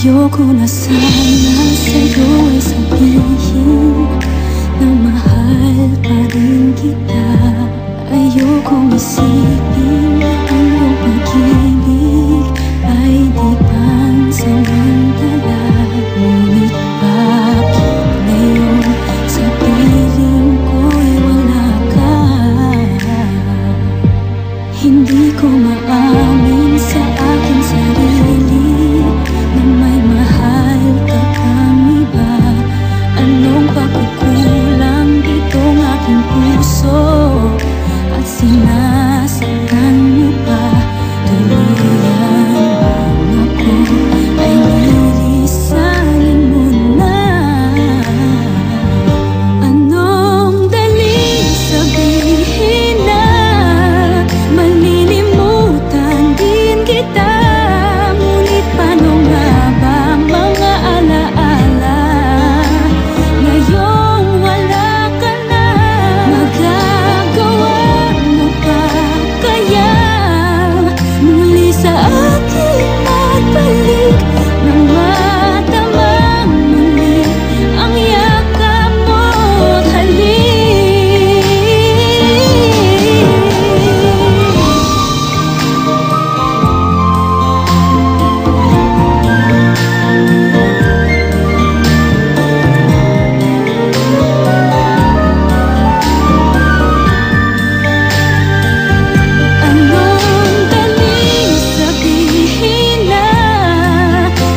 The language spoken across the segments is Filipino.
Ayoko na sana sa'yo ay sabihin na mahal pa rin kita. Ayokong isipin ang iyong pag-ibig ay di pansamantala. Ngunit bakit ngayon sa piling ko'y wala ka? Hindi ko maamin sa aking sarili na may mahal ka pang iba. Anong pagkukulang ditong aking puso at sinasaktan mo pa? Tuloyan ako ay nilisanin mo na. Anong daling sabihin na malilimutan din kita? Ngunit paano nga ba mga alaala ngayong wala ka na? Magagawa mo pa kaya muli sa akin magbalik nang matamang muli ang yakap mo't halik? Anong daling sabihin na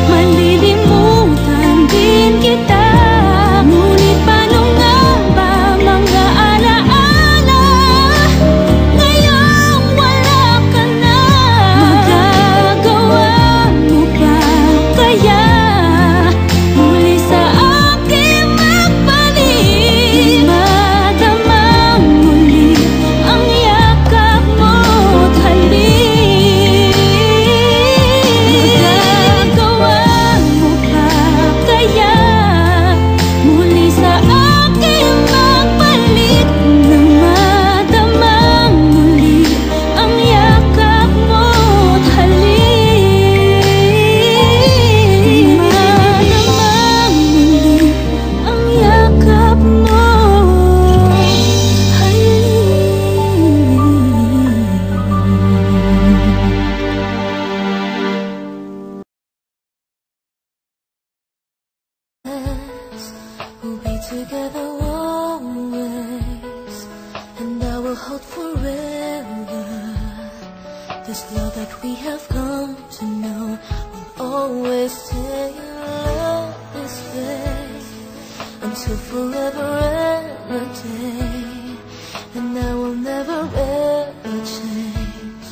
malilimutan din kita? Ngunit paano nga ba mga alaala ngayong wala ka na? Magagawa mo pa kaya muli sa akin magbalik? Madamang muli ang yakap mo't halik. Magagawa mo pa kaya muli sa akin magbalik nang madamang muli ang yakap mo't halik? Madamang muli ang yakap mo't We'll be together always, and I will hold forever. This love that we have come to know will always stay in love this way until forever and a day. And I will never ever change,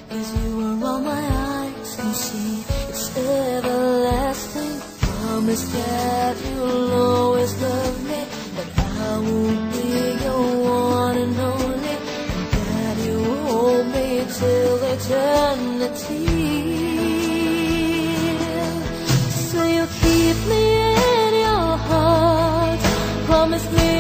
'cause you are all my eyes can see. It's everlasting. Promise that you'll always love me, that I will be your one and only, and that you will hold me till eternity. So you keep me in your heart. Promise me